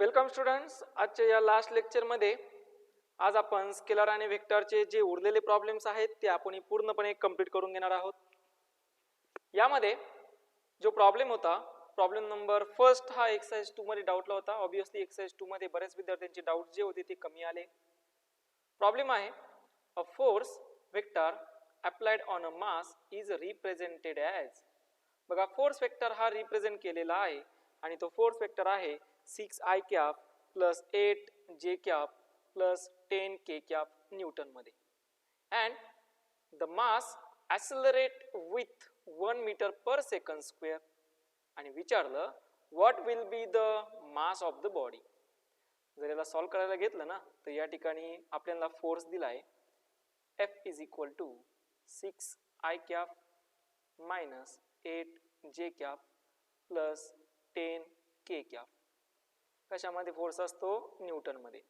Welcome students. आजच्या या last लेक्चरमध्ये आज आपण स्केलर आणि व्हेक्टरचे जे उरलेले प्रॉब्लेम्स आहेत ते आपण पूर्णपणे कंप्लीट करून घेणार आहोत. यामध्ये जो प्रॉब्लेम होता, प्रॉब्लेम नंबर फर्स्ट हा एक्सरसाइज 2 मध्ये डाऊटला होता. ऑब्वियसली एक्सरसाइज 2 मध्ये बरेच विद्यार्थ्यांचे डाऊट जे होते ते कमी आले. प्रॉब्लेम आहे a force vector applied on a mass is represented as. बघा, फोर्स वेक्टर हा रिप्रेझेंट केलेला आहे आणि तो फोर्स वेक्टर आहे 6i cap plus 8j cap plus 10k cap newton मध्ये. And the mass accelerate with 1 metre per second square. आणि विचारलं what will be the mass of the body. जर याला सॉल्व्ह करायला घेतलं ना तर या ठिकाणी आपल्याला फोर्स दिलाय F is equal to 6i cap minus 8j cap plus 10k cap. कशामध्ये फोर्स असतो? न्यूटन मध्ये.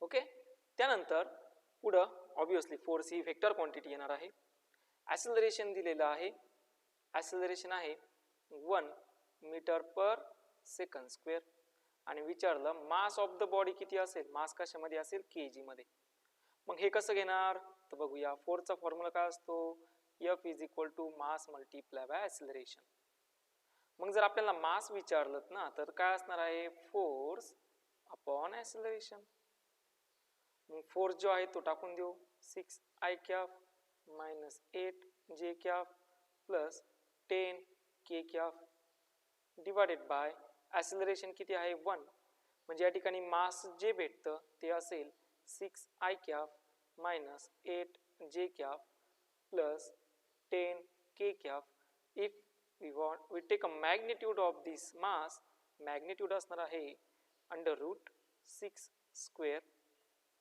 ओके. त्यानंतर पुढं ऑब्वियसली फोर्स ही वेक्टर क्वांटिटी येणार आहे. ॲक्सेलरेशन दिलेलं आहे. ॲक्सेलरेशन आहे 1 मीटर पर सेकंड स्क्वेअर. आणि विचारलं मास ऑफ द बॉडी किती असेल. मास कशामध्ये असेल? kg मध्ये. मग हे कसं घेणार तर बघूया. फोर्सचा फॉर्म्युला काय असतो? F is equal to mass multiply by acceleration. मग जर आपल्याला मास विचारलं ना तर काय असणार आहे? Force upon acceleration. मग फोर्स जो आहे तो टाकून देऊ. 6i cap minus 8j cap plus 10k cap divided by acceleration किती आहे? 1. म्हणजे या ठिकाणी मास जे भेटतं ते असेल 6i cap minus 8j cap plus 10k cap. If we take a magnitude of this mass, magnitude असणार आहे under root 6 square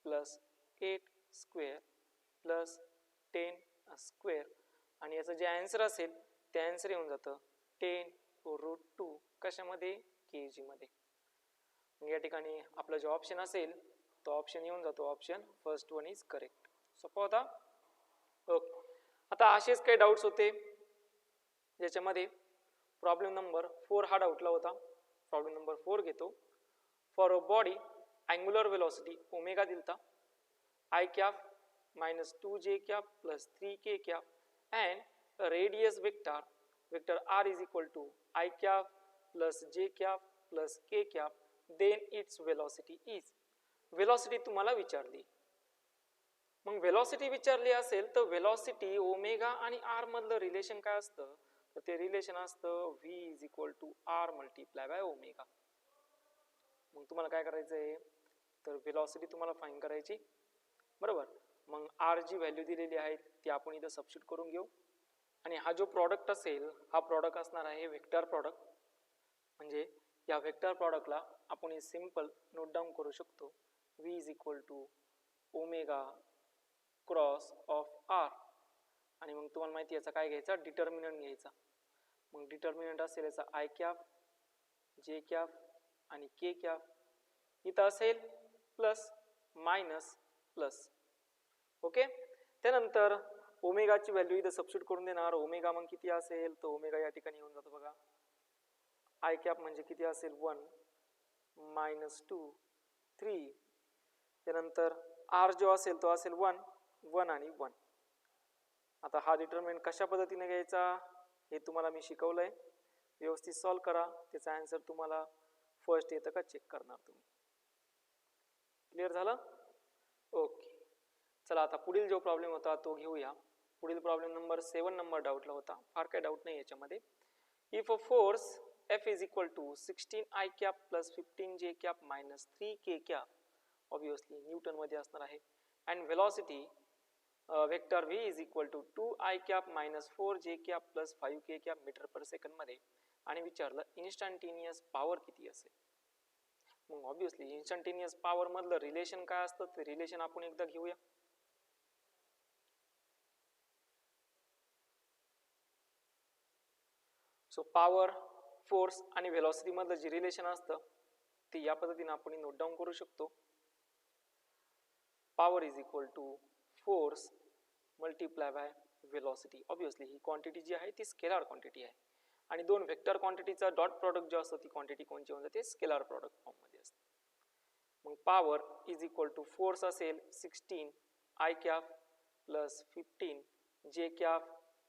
plus 8 square plus 10 square. आणि याचं जे आन्सर असेल ते आन्सर येऊन जातं 10√2 कशामध्ये? kg मध्ये. या ठिकाणी आपला जो ऑप्शन असेल तो ऑप्शन येऊन जातो option first one is correct. सोपा होता. ओके. आता असेच काही डाऊट्स होते ज्याच्यामध्ये प्रॉब्लेम नंबर 4 हा डाऊटला होता. प्रॉब्लेम नंबर 4 घेतो. For a body angular velocity omega दिलता, i cap minus 2j cap plus 3k cap and radius vector r is equal to i cap plus j cap plus k cap. Then its velocity is. Velocity तुम्हाला विचारली. मग velocity विचारली असेल तर velocity omega आणि r मधलं relation काय असतं तर ते रिलेशन असतं v is equal to r multiply by omega. मग तुम्हाला काय करायचं आहे तर वेलोसिटी तुम्हाला फाइंड करायची, बरोबर. मग r जी व्हॅल्यू दिलेली आहे ती आपण इथं सबस्टिट्यूट करून घेऊ. आणि हा जो प्रॉडक्ट असेल हा प्रॉडक्ट असणार आहे वेक्टर प्रॉडक्ट. म्हणजे या वेक्टर प्रॉडक्टला आपण हे सिंपल नोट डाऊन करू शकतो. v is equal to omega cross of r. आणि मग तुम्हाला माहिती याचा काय घ्यायचा? डिटर्मिनंट घ्यायचा. मग डिटर्मिनंट असेल याचा i कॅप j कॅप आणि k कॅप. इथं असेल प्लस मायनस प्लस. ओके. त्यानंतर ओमेगाची व्हॅल्यू इथं सबस्टिट्यूट करून देणार. ओमेगा मग किती असेल तर ओमेगा या ठिकाणी येऊन जातो बघा. i कॅप म्हणजे किती असेल? 1 मायनस 2 3. त्यानंतर r जो असेल तो असेल 1 1 आणि 1. आता हा डिटर्मिनंट कशा पद्धतीने घ्यायचा हे तुम्हाला मी शिकवलंय. व्यवस्थित सॉल्व करा. त्याचा आन्सर तुम्हाला फर्स्ट येतं का चेक करणार तुम्ही. क्लिअर झालं? ओके. चला आता पुढील जो प्रॉब्लेम होता तो घेऊया. पुढील प्रॉब्लेम नंबर 7 नंबर डाऊटला होता. फार काही डाऊट नाही याच्यामध्ये. If a force F is equal to 16i cap plus 15j cap minus 3k cap, obviously newton मध्ये असणार आहे. And velocity vector v is equal to 2i cap minus 4j cap plus 5k cap metre per second मध्ये. आणि विचारलं instantaneous power किती असेल. मग ऑब्वियसली इन्स्टंटेनियस पॉवर मधलं रिलेशन काय असतं ते रिलेशन आपण एकदा घेऊया. सो पॉवर, फोर्स आणि वेलोसिटी मधलं जे रिलेशन असतं ते या पद्धतीने आपण नोट डाऊन करू शकतो. Power is equal to force multiply by velocity. Obviously ही क्वांटिटी जी आहे ती स्केलर क्वांटिटी आहे आणि दोन व्हेक्टर क्वांटिटीचा डॉट प्रॉडक्ट जो असतो ती क्वांटिटी कोणची होऊन जाते, स्केलर प्रॉडक्ट फॉर्ममध्ये असते. मग power is equal to force असेल 16 I cap plus 15 J cap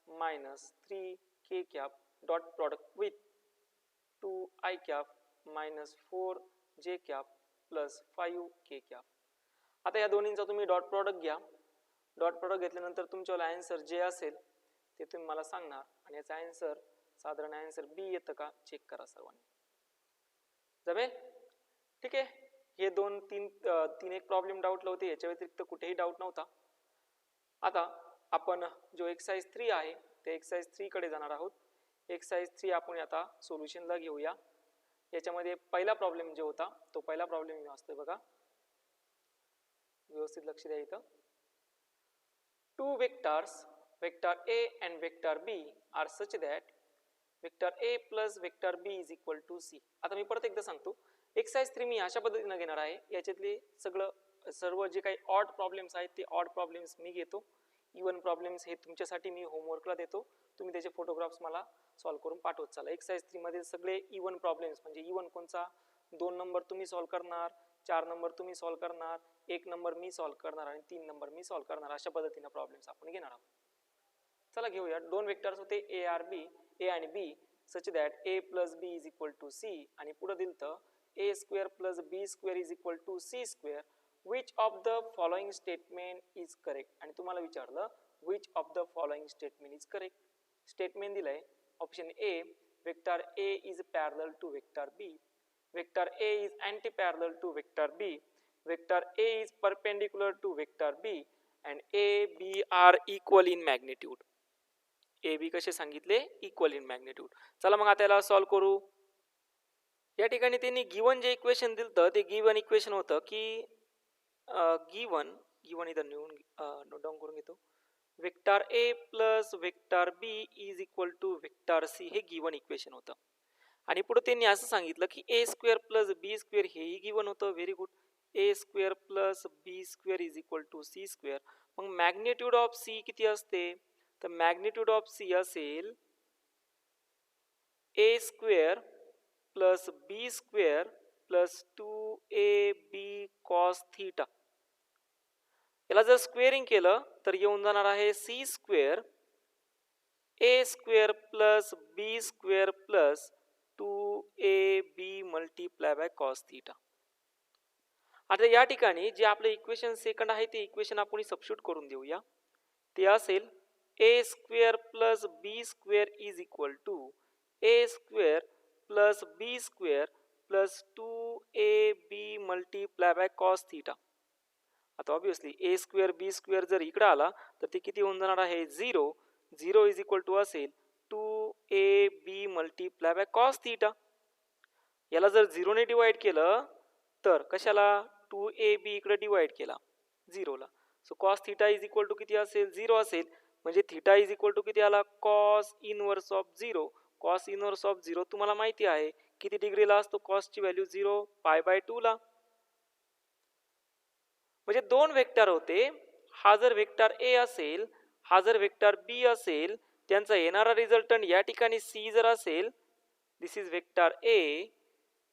minus 3 K cap dot product with 2 I cap minus 4 J cap plus 5 K cap. आता या दोन्हींचा तुम्ही डॉट प्रॉडक्ट घ्या. डॉट प्रॉडक्ट घेतल्यानंतर तुमच्याला आन्सर जे असेल ते तुम्ही मला सांगणार आणि याचा आन्सर साधारण आन्सर बी येतं का चेक करा सर्वांनी. जमेल? ठीक आहे. हे तीन एक प्रॉब्लेम डाऊटला होते, याच्या व्यतिरिक्त कुठेही डाऊट नव्हता. आता आपण जो एक्सरसाइज 3 आहे ते एक्सरसाइज 3 कडे जाणार आहोत. एक्सरसाइज 3 आपण आता सोल्युशनला घेऊया. याच्यामध्ये पहिला प्रॉब्लेम जो होता तो पहिला प्रॉब्लेम असतोय बघा, व्यवस्थित लक्ष द्या. इथं two vectors vector A and vector B are such that vector A plus vector B is equal to C. आता मी परत एकदा सांगतो, एक्सरसाइज 3 मी अशा पद्धतीने घेणार आहे. याच्यातले सर्व जे काही ऑड प्रॉब्लेम्स आहेत ते ऑड प्रॉब्लेम्स मी घेतो. इवन प्रॉब्लेम्स हे तुमच्यासाठी मी होमवर्कला देतो, तुम्ही त्याचे फोटोग्राफ्स मला सॉल्व्ह करून पाठवत चला. एक्सरसाइज 3 मध्ये सगळे इवन प्रॉब्लेम्स, म्हणजे इवन कोणचा, 2 नंबर तुम्ही सॉल्व्ह करणार, 4 नंबर तुम्ही सॉल्व्ह करणार, 1 नंबर मी सॉल्व्ह करणार आणि 3 नंबर मी सॉल्व्ह करणार, अशा पद्धतीने प्रॉब्लेम्स आपण घेणार आहोत. चला घेऊया. दोन वेक्टर्स होते ए आणि B such that A plus B is equal to C आणि पुढे दिलं तर A square plus B square is equal to C square. Which of the following statement is correct. आणि तुम्हाला विचारलं which of the following statement is correct. Statement दिलंय option A vector A is parallel to vector B, vector A is anti parallel to vector B, vector A is perpendicular to vector B and A B are equal in magnitude. A B कसे सांगितले, equal in magnitude. चला मग आता याला solve करू. या ठिकाणी त्यांनी गिवन जे इक्वेशन दिलं ते गिवन इक्वेशन होतं की गिवन इथं नोट डाऊन करून घेतो. Vector A plus vector B is equal to vector C हे गिवन इक्वेशन होतं. आणि पुढे त्यांनी असं सांगितलं की A square plus B square हेही गिवन होतं. Very good. A square plus B square is equal to C square. मग मॅग्निट्यूड ऑफ सी किती असते, तर मॅग्निट्यूड ऑफ सी असेल A square plus B square plus 2ab cos theta. याला जर squaring केलं तर येऊन जाणार आहे C square A square plus B square plus 2ab multiply by cos theta. आता या ठिकाणी जे आपलं इक्वेशन सेकंड आहे ते इक्वेशन आपण सबस्टिट्यूट करून देऊया. ते असेल A square plus B square is equal to A square plus B square plus 2ab multiply by cos theta. आता obviously A square B square जर इकडे आला तर ते किती होऊन जाणार आहे, 0 इज इक्वल टू असेल 2ab multiply by cos theta. याला जर 0 ने डिवाइड केलं तर कशाला, 2ab इकडे डिवाइड केला 0 ला, so cos theta is equal to किती असेल, 0 असेल. म्हणजे थीटा इज इक्वल टू किती आला, cos inverse of 0. Cos inverse of 0 तुम्हाला माहिती आहे किती डिग्रीला असतो, कॉसची व्हॅल्यू 0 π/2 ला. म्हणजे दोन वेक्टर होते. हा जर वेक्टर ए असेल, हा जर वेक्टर बी असेल, त्यांचा येणारा रिझल्टंट या ठिकाणी सी जर असेल, this is vector A,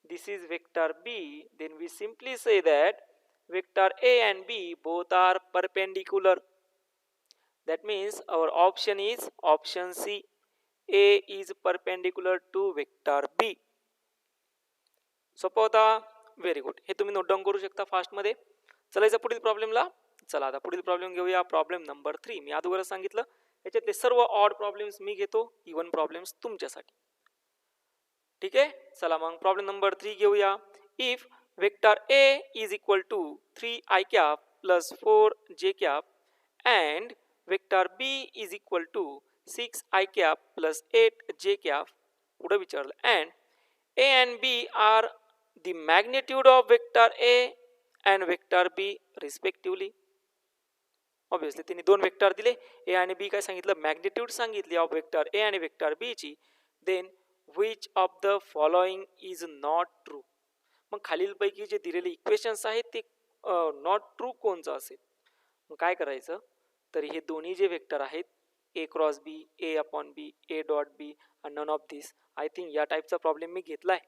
this is vector B, then we simply say that vector A and B both are perpendicular. That means our option is option C. A is perpendicular to vector B. सोपं होता. Very good. हे तुम्ही note down करू शकता fast मध्ये. चलायचं पुढील प्रॉब्लेमला. चला आता पुढील प्रॉब्लेम घेऊया. Problem number 3. मी अगोदरच सांगितलं याच्यातले सर्व ऑड प्रॉब्लेम्स मी घेतो, इवन प्रॉब्लेम्स तुमच्यासाठी. ठीक आहे. चला मग प्रॉब्लेम नंबर 3 घेऊया. If vector A is equal to 3i cap plus 4j cap and vector B is equal to 6i cap plus 8j cap. पुढे विचारलं and A and B are the magnitude of vector A and vector B respectively. Obviously त्यांनी दोन vector दिले, ए आणि बी. काय सांगितलं, magnitude सांगितली of vector A आणि वेक्टर बी ची. Then which of the following is not true. मग खालीलपैकी जे दिलेले इक्वेशन्स आहेत ते नॉट ट्रू कोणचं असेल. मग काय करायचं, तर हे दोन्ही जे वेक्टर आहेत A cross B, A upon B, A dot B आणि none of this. I think या टाईपचा प्रॉब्लेम मी घेतलाय.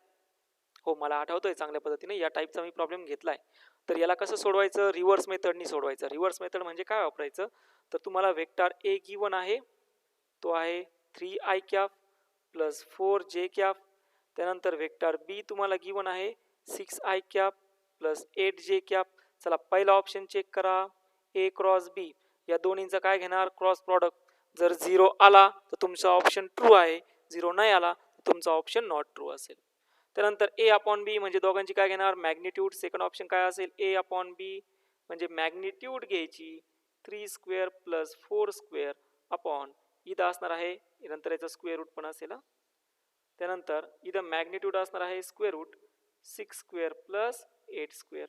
हो, मला आठवतोय चांगल्या पद्धतीने या टाईपचा मी प्रॉब्लेम घेतलाय. तर याला कसं सोडवायचं? रिव्हर्स मेथडनी सोडवायचं. रिव्हर्स मेथड म्हणजे काय वापरायचं? तर तुम्हाला वेक्टर ए गिवन आहे, तो आहे 3i cap plus 4j cap. त्यानंतर वेक्टर बी तुम्हाला गिवन आहे 6i cap plus 8j cap. चला पहिला ऑप्शन चेक करा, ए क्रॉस बी. या दोन्हींचा काय घेणार? Cross product. जर 0 आला तर तुमचा ऑप्शन ट्रू आहे, 0 नाही आला तर तुमचा ऑप्शन नॉट ट्रू असेल. त्यानंतर ए अपॉन बी म्हणजे दोघांची काय घेणार? मॅग्निट्यूड. सेकंड ऑप्शन काय असेल? ए अपॉन बी म्हणजे मॅग्निट्यूड घ्यायची 3 स्क्वेअर प्लस 4 स्क्वेअर अपॉन इथं असणार आहे, नंतर याचा स्क्वेअर रूट पण असेल. त्यानंतर इथं मॅग्निट्यूड असणार आहे square root 6 square plus 8 square.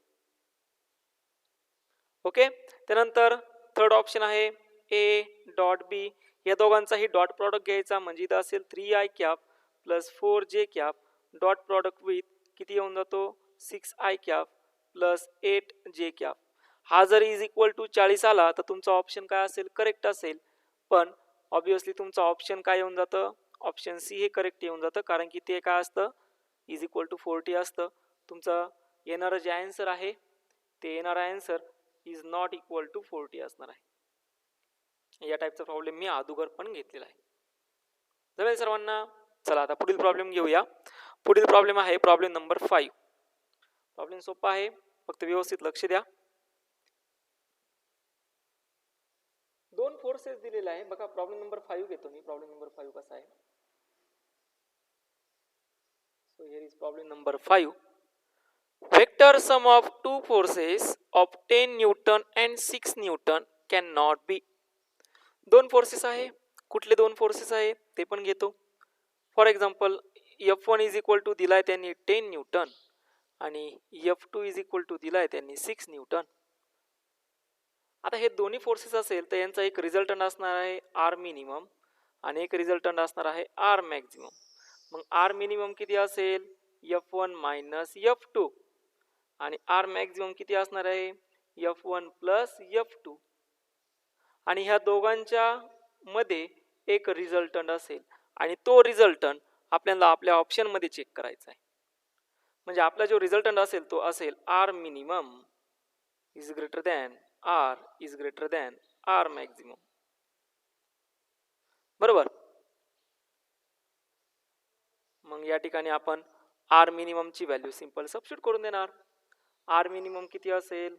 Okay. त्यानंतर थर्ड ऑप्शन आहे ए डॉट बी. या दोघांचाही डॉट प्रॉडक्ट घ्यायचा म्हणजे इथं असेल 3i cap plus 4j cap. Dot product with किती येऊन जातो? 6i cap plus 8j cap. हा जर इज इक्वल टू 40 आला तर तुमचा ऑप्शन काय असेल? करेक्ट असेल. पण ऑब्विसली तुमचा ऑप्शन काय येऊन जातं? ऑप्शन सी हे करेक्ट येऊन जातं, कारण की ते काय असतं? इज इक्वल टू 40 असतं. तुमचं येणारं जे आन्सर आहे ते येणारा answer is not equal to 40 असणार आहे. या टाईपचा प्रॉब्लेम मी अगोदर पण घेतलेला आहे. जमेल सर्वांना? चला आता पुढील प्रॉब्लेम घेऊया. पुढील प्रॉब्लेम आहे प्रॉब्लेम नंबर 5. प्रॉब्लेम सोपा आहे, फक्त व्यवस्थित लक्ष द्या. दोन फोर्सेस दिलेला आहे बघा. प्रॉब्लेम नंबर 5 घेतो मी. प्रॉब्लेम नंबर 5 कसा आहे? So here is problem number 5. Vector sum of two forces of 10 Newton and 6 Newton cannot be. दोन फोर्सेस आहे. कुठले दोन फोर्सेस आहे ते पण घेतो. For example F1 is equal to दिलाय त्यांनी 10 न्यूटन आणि F2 इज इक्वल टू दिलाय त्यांनी 6 न्यूटन. आता हे दोन्ही फोर्सेस असेल तर यांचा एक रिझल्टंट असणार आहे आर मिनिमम आणि एक रिझल्टंट असणार आहे आर मॅक्झिमम. मग आर मिनिमम किती असेल? F1 मायनस F2 आणि आर मॅक्झिमम किती असणार आहे? F1 plus F2. आणि ह्या दोघांच्या मध्ये एक रिझल्टंट असेल आणि तो रिझल्टंट आपल्याला आपल्या ऑप्शन मध्ये चेक करायचा आहे. म्हणजे आपला जो रिझल्टंट असेल तो असेल R minimum is greater than R is greater than R maximum. बरोबर. मग या ठिकाणी आपण आर मिनिममची व्हॅल्यू सिंपल सबस्टिट्यूट करून देणार. आर मिनिमम किती असेल?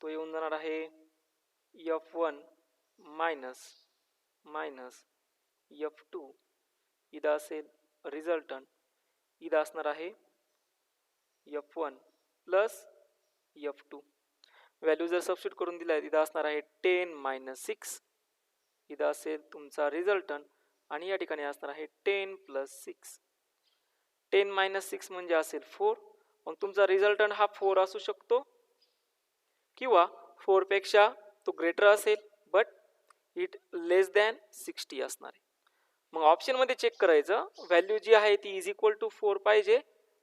तो येऊन जाणार आहे F1 मायनस मायनस F2. इथं असेल रिझल्टंट, इथं असणार आहे F1 प्लस F2. व्हॅल्यू जर सबस्टिट्यूट करून दिला इथं असणार आहे 10 मायनस 6. इथं असेल तुमचा रिझल्टंट आणि या ठिकाणी असणार आहे 10 प्लस 6. 10 मायनस 6 म्हणजे असेल 4. मग तुमचा रिझल्टंट हा 4 असू शकतो किंवा 4 पेक्षा तो ग्रेटर असेल बट इट लेस दॅन 60 असणार आहे. मग ऑप्शन मध्ये चेक करायचं, व्हॅल्यू जी आहे ती इज इक्वल टू 4 पाहिजे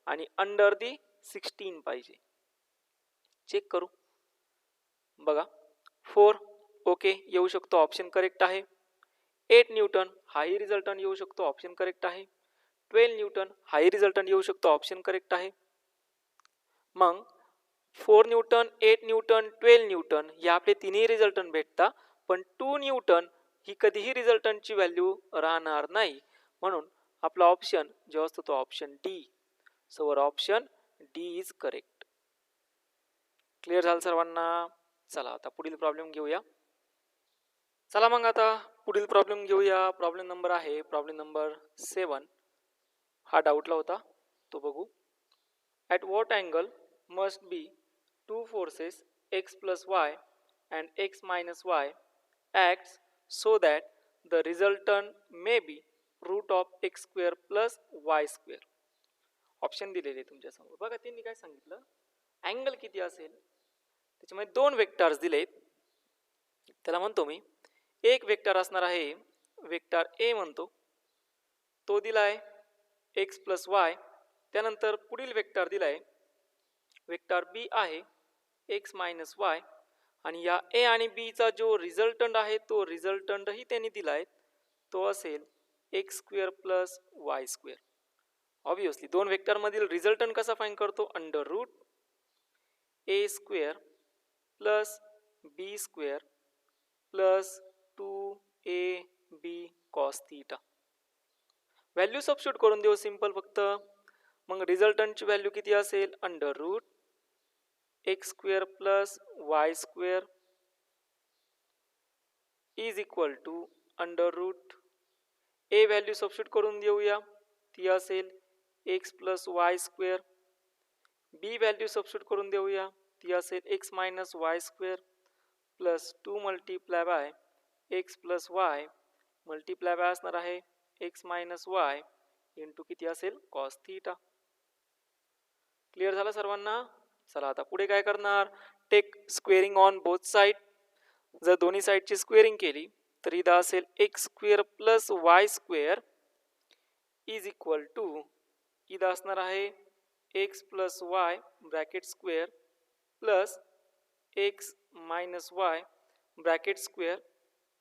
आणि अंडर दी 16 पाहिजे. चेक करू. बघा 4 ओके येऊ शकतो, ऑप्शन करेक्ट आहे. 8 न्यूटन हाही रिझल्टंट येऊ शकतो, ऑप्शन करेक्ट आहे. 12 न्यूटन हाही रिझल्टंट येऊ शकतो, ऑप्शन करेक्ट आहे. मग 4 न्यूटन, 8 न्यूटन, 12 न्यूटन या आपले तिन्ही रिझल्टंट भेटतात, पण 2 न्यूटन ही कधीही रिझल्टंटची व्हॅल्यू राहणार नाही. म्हणून आपला ऑप्शन जो असतो तो option D. So option D is correct. Clear झालं सर्वांना? चला आता पुढील प्रॉब्लेम घेऊया. चला मग आता पुढील प्रॉब्लेम घेऊया. प्रॉब्लेम नंबर आहे प्रॉब्लेम नंबर 7. हा डाऊटला होता तो बघू. At what angle must be two forces x plus y and x minus y acts so that the resultant may be root of x square plus y square. Option दिलेले तुमच्या समोर. बघा त्यांनी काय सांगितलं, अँगल किती असेल त्याच्यामध्ये दोन वेक्टर्स दिलेत. त्याला म्हणतो मी एक वेक्टर असणार आहे वेक्टर ए म्हणतो, तो दिलाय x प्लस वाय. त्यानंतर पुढील वेक्टर दिलाय वेक्टर बी आहे x मायनस वाय आणि या ए आणि बी चा जो रिझल्टंट आहे तो रिझल्टंटही त्यांनी दिलाय तो असेल X square plus Y square. Obviously दोन वेक्टरमधील रिझल्टंट कसा फाइंड करतो? Under root A square plus B square plus 2ab cos theta. Value substitute करून देऊ सिंपल फक्त. मग रिझल्टंटची व्हॅल्यू किती असेल? Under root X square plus Y square is equal to under root A value substitute करून देऊया, ती असेल X plus Y square. B value substitute करून देऊया, ती असेल X minus Y square plus 2 multiply by x plus Y multiply by असणार आहे एक्स मायनस वाय इंटू किती असेल? Cos theta. क्लिअर झालं सर्वांना? चला आता पुढे काय करणार? Take squaring on both side. जर दोन्ही साइडची स्क्वेअरिंग केली तर इथं असेल X square plus Y square is equal to इथं असणार आहे X plus Y bracket square plus X minus Y bracket square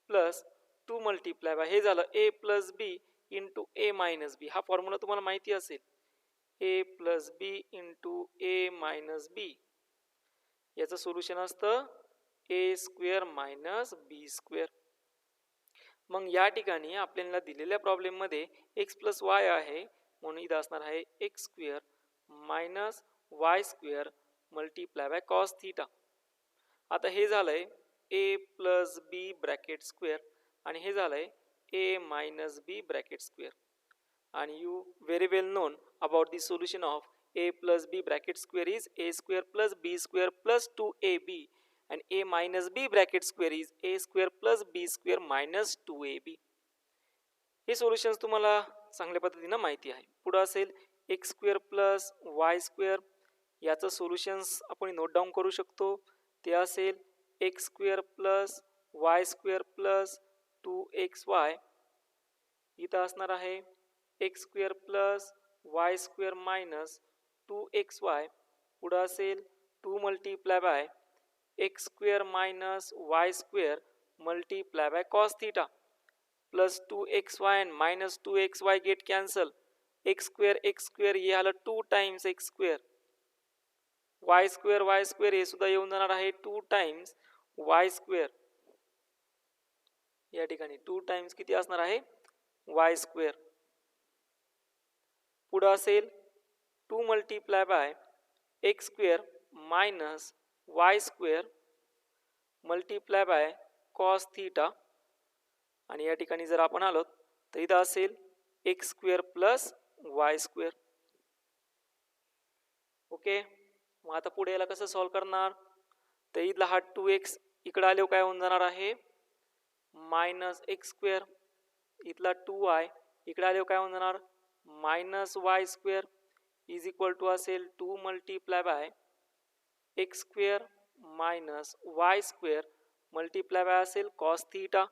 plus 2 multiply by हे झालं A plus B into A minus B. हा फॉर्म्युला तुम्हाला माहिती असेल, A plus B into A minus B. याचं सोल्युशन असतं A square minus B square. मग या ठिकाणी आपल्याला दिलेल्या प्रॉब्लेममध्ये एक्स प्लस वाय आहे म्हणून इथं असणार आहे X square minus Y square multiply by cos theta. आता हे झालंय ए प्लस बी ब्रॅकेट स्क्वेअर आणि हे झालंय ए मायनस बी ब्रॅकेट स्क्वेअर. आणि you very well non about the solution of a plus b bracket square is a square plus b square plus 2ab and a minus b bracket square is a square plus b square minus 2ab. हे solutions तुम्हाला चांगल्या पद्धतीने माहिती आहे. पुढे असेल x square plus y square. याचं solutions आपण नोट डाऊन करू शकतो. ते असेल x square plus y square plus 2xy. इथं असणार आहे x square plus y square minus 2xy. पुढे असेल 2 multiply by X square minus Y square multiply by cos theta plus 2xy and minus 2xy get cancel. X square हे आलं 2 times X square. Y square हे सुद्धा येऊन जाणार आहे 2 times Y square. या ठिकाणी 2 टाइम्स किती असणार आहे? Y square. पुढे असेल 2 multiply by X square minus Y square multiply by cos theta. आणि या ठिकाणी जर आपण आलो तर इथं असेल X square plus Y square. Okay. मग आता पुढे याला कसं सॉल्व करणार? तर इथला हा 2x इकडे आल्यावर काय होऊन जाणार आहे? Minus X square. इथला 2y इकडे आल्यावर काय होऊन जाणार? Minus Y square is equal to असेल 2 multiply by X square minus Y square multiply by असेल कॉस थीटा.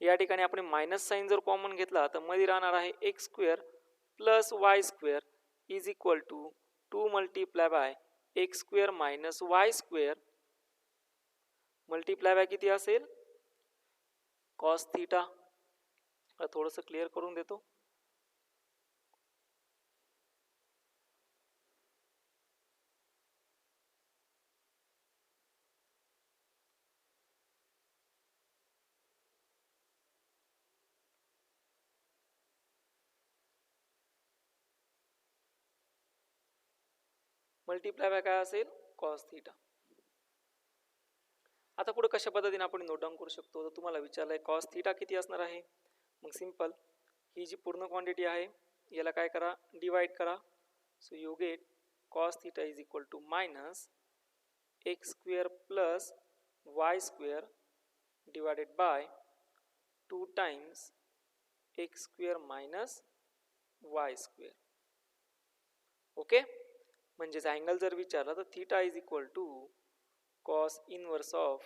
या ठिकाणी आपण मायनस साइन जर कॉमन घेतला तर मध्ये राहणार आहे X square plus Y square is equal to 2 multiply by X square minus Y square multiply by किती असेल? Cos theta. थोडंसं क्लिअर करून देतो. मल्टिप्लाय बाय काय असेल? Cos theta. आता पुढे कशा पद्धतीने आपण नोट डाऊन करू शकतो? तर तुम्हाला विचारलंय कॉस थीटा किती असणार आहे. मग सिंपल ही जी पूर्ण क्वांटिटी आहे याला काय करा? डिवाइड करा. So you get cos theta is equal to minus X square plus Y square divided by 2 times X square minus Y square. Okay. म्हणजेच अँगल जर विचारला तर theta is equal to cos inverse of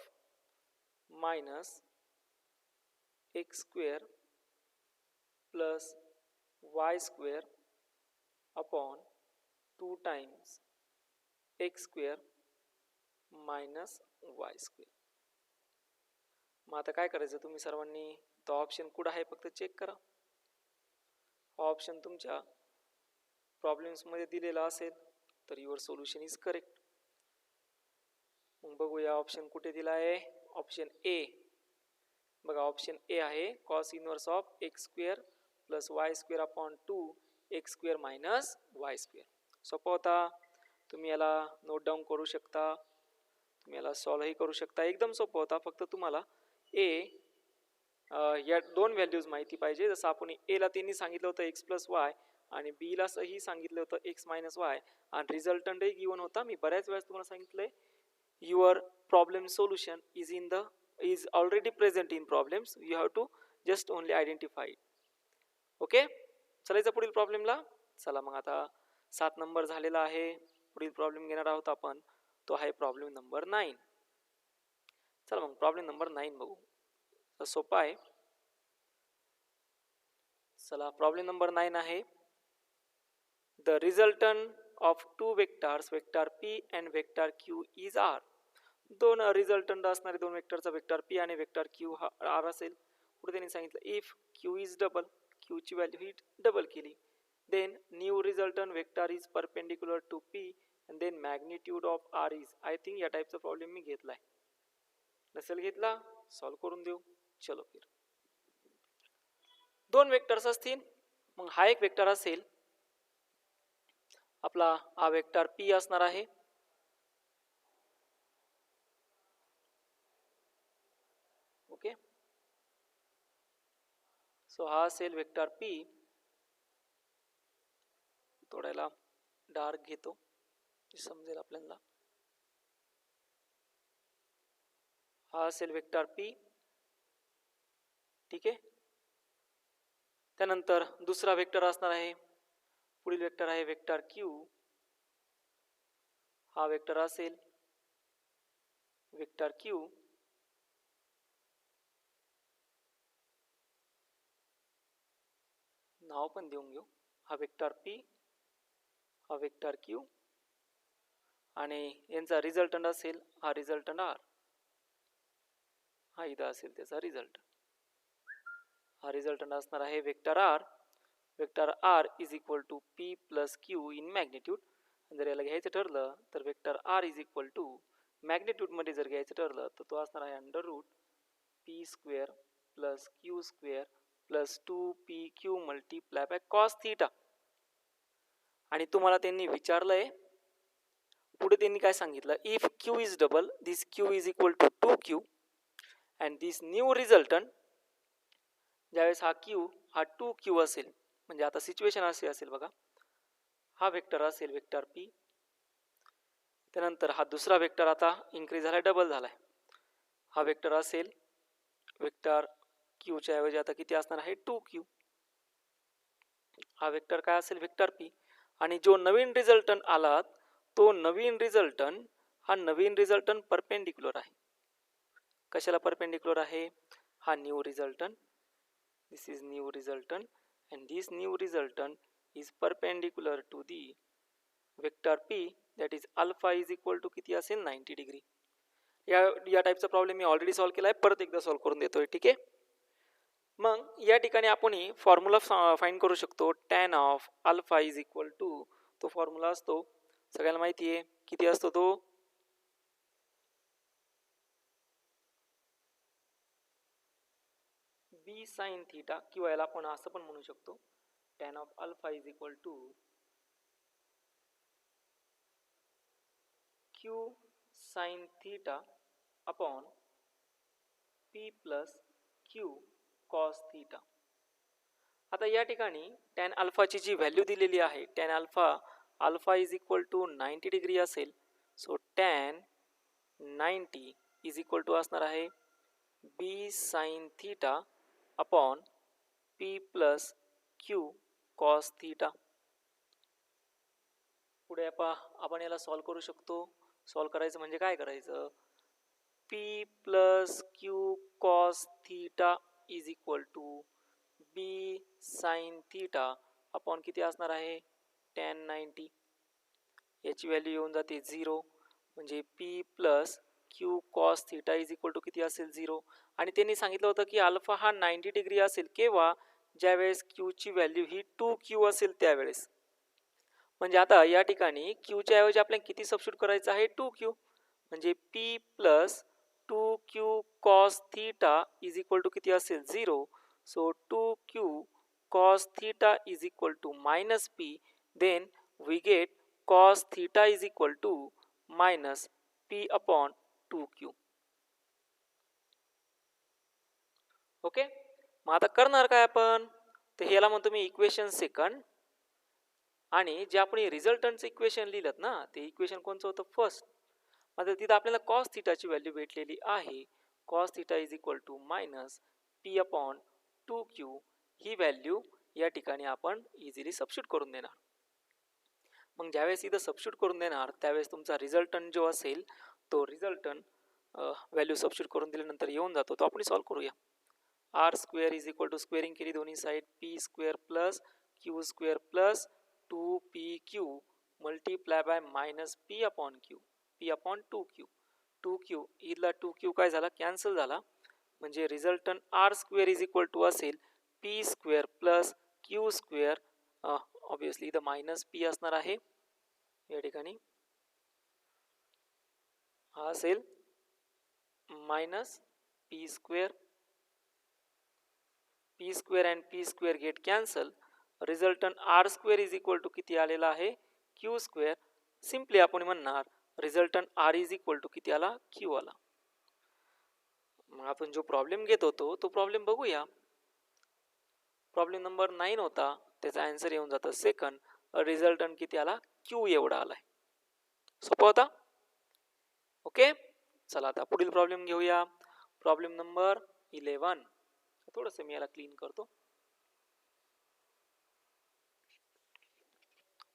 minus X square plus Y square upon 2 times X square minus Y square. मग आता काय करायचं तुम्ही सर्वांनी? तो ऑप्शन कुठं आहे फक्त चेक करा. हा ऑप्शन तुमच्या प्रॉब्लेम्समध्ये दिलेला असेल तर युअर सोल्युशन इज करेक्ट. मग बघूया ऑप्शन कुठे दिला आहे. ऑप्शन ए बघा, ऑप्शन ए आहे cos inverse of x square plus Y square upon 2 x square minus Y square. सोपं होता, तुम्ही याला नोट डाऊन करू शकता, तुम्ही याला सॉल्वही करू शकता. एकदम सोपं होता. फक्त तुम्हाला ए या दोन व्हॅल्यूज माहिती पाहिजे. जसं आपण एला त्यांनी सांगितलं होतं एक्स प्लस वाय आणि बीला सही सांगितलं होतं एक्स मायनस वाय आणि रिझल्टंटही गिवन होता. मी बऱ्याच वेळेस तुम्हाला सांगितलंय your problem solution is already present in problems. You have to just only identify it. Okay, चलायचं पुढील प्रॉब्लेमला. चला मग आता 7 नंबर झालेला आहे. पुढील प्रॉब्लेम घेणार आहोत आपण, तो आहे प्रॉब्लेम नंबर 9. चला मग प्रॉब्लेम नंबर 9 बघू. सोपा आहे. चला प्रॉब्लेम नंबर 9 आहे. The resultant of two vectors vector P and vector Q is R. दोन रिझल्टंट असणारे दोन वेक्टरचा वेक्टर पी आणि वेक्टर क्यू हा आर असेल. पुढे त्यांनी सांगितलं if Q is double, Q ची व्हॅल्यू ही डबल केली, then new resultant vector is perpendicular to P and then magnitude of R is. I think या टाईपचा प्रॉब्लेम मी घेतलाय. नसेल घेतला सॉल्व्ह करून देऊ. चलो फिर. दोन वेक्टर्स असतील. मग हा एक वेक्टर असेल आपला, हा वेक्टर पी असणार आहे. ओके, सो हा असेल वेक्टर पी. थोड्याला डार्क घेतो समजेल आपल्याला. हा असेल वेक्टर पी. ठीक आहे. त्यानंतर दुसरा वेक्टर असणार आहे, पुढील वेक्टर आहे वेक्टर क्यू. हा वेक्टर असेल वेक्टर क्यू. नाव पण देऊन घेऊ. हा वेक्टर पी, हा वेक्टर क्यू आणि यांचा रिझल्टंट असेल हा रिझल्टंट आर. हा इथं असेल त्याचा रिझल्ट. हा रिझल्टंट असणार आहे vector R. Vector R is equal to P plus Q in magnitude. जर याला घ्यायचं ठरलं तर vector R is equal to magnitude मध्ये जर घ्यायचं ठरलं तर तो असणार आहे under root P square plus Q square plus 2pq multiply by cos theta. आणि तुम्हाला त्यांनी विचारलंय, पुढे त्यांनी काय सांगितलं, if Q is double this Q is equal to 2q and this new resultant. ज्यावेळेस हा क्यू हा 2q असेल, म्हणजे आता सिच्युएशन अशी असेल बघा, हा वेक्टर असेल वेक्टर पी. त्यानंतर हा दुसरा वेक्टर आता इन्क्रीज झालाय, डबल झालाय. हा वेक्टर असेल वेक्टर क्यूच्या ऐवजी आता किती असणार आहे 2q. हा वेक्टर काय असेल वेक्टर पी. आणि जो नवीन रिझल्टंट आला तो नवीन रिझल्टंट हा नवीन रिझल्टंट परपेंडिक्युलर आहे. कशाला परपेंडिक्युलर आहे, हा new resultant. This is new resultant and this new resultant is perpendicular to the vector P that is alpha is equal to किती असेल 90 डिग्री. या टाईपचा प्रॉब्लेम मी ऑलरेडी सॉल्व्ह केला आहे, परत एकदा सॉल्व्ह करून देतोय. ठीक आहे. मग या ठिकाणी आपण फॉर्म्युला फाइंड करू शकतो. Tan of alpha is equal to, तो फॉर्म्युला असतो सगळ्यांना माहिती आहे किती असतो तो, बी साइन थीटा, किंवा याला आपण असं पण म्हणू शकतो tan of alpha is equal to Q sine theta upon P plus Q cos theta. आता या ठिकाणी टॅन अल्फाची जी व्हॅल्यू दिलेली आहे, tan alpha is equal to 90 degree असेल. So tan 90 is equal to असणार आहे B sine theta upon P plus Q cos theta. पुढे आपण याला सॉल्व्ह करू शकतो. सॉल्व्ह करायचं म्हणजे काय करायचं, P plus Q cos theta is equal to B sine theta upon किती असणार आहे टॅन 90. याची व्हॅल्यू येऊन जाते 0, म्हणजे P plus Q cos theta is equal to किती असेल 0. आणि त्यांनी सांगितलं होतं की अल्फा हा 90 डिग्री असेल केव्हा, ज्यावेळेस क्यूची व्हॅल्यू ही 2Q असेल त्यावेळेस. म्हणजे आता या ठिकाणी क्यूच्या ऐवजी आपल्याला किती सबस्टिट्यूट करायचं आहे, 2Q. म्हणजे P plus 2Q cos theta is equal to किती असेल 0. So 2Q cos theta is equal to minus P, then we get cos theta is equal to minus P upon 2Q. Okay, मग आता करणार काय आपण, तर ह्याला म्हणतो मी इक्वेशन सेकंड. आणि जे आपण रिझल्टंटचं इक्वेशन लिहिलं ना, ते इक्वेशन कोणचं होतं, फर्स्ट. आता तिथं आपल्याला कॉस थिटाची व्हॅल्यू भेटलेली आहे. Cos theta is equal to minus P upon 2Q. ही व्हॅल्यू या ठिकाणी आपण इझिली सबस्टिट्यूट करून देणार. मग ज्यावेळेस इथं सबस्टिट्यूट करून देणार त्यावेळेस तुमचा रिझल्टंट जो असेल तो रिझल्टंट व्हॅल्यू सबस्टिट्यूट करून दिल्यानंतर येऊन जातो. तो आपण सॉल्व्ह करूया. R square is equal to squaring केली दोन्ही side, P square plus Q square plus 2PQ multiply by minus P upon Q, P upon 2Q. 2Q इथला 2Q काय झाला, कॅन्सल झाला. म्हणजे resultant R square is equal to असेल P square plus Q square. Obviously इथं minus P असणार आहे या ठिकाणी. हा असेल minus P square. P square and P square get cancel. Resultant R square is equal to किती आलेला आहे, Q स्क्वेअर. सिम्पली आपण म्हणणार resultant R is equal to किती आला, Q आला. मग आपण जो प्रॉब्लेम घेत होतो तो प्रॉब्लेम बघूया. प्रॉब्लेम नंबर 9 होता, त्याचा आन्सर येऊन जातं सेकंड. रिझल्टंट किती आला, Q एवढा आलाय. सोपा होता. ओके, चला आता पुढील प्रॉब्लेम घेऊया. Problem number 11. थोडंसं मी याला क्लीन करतो.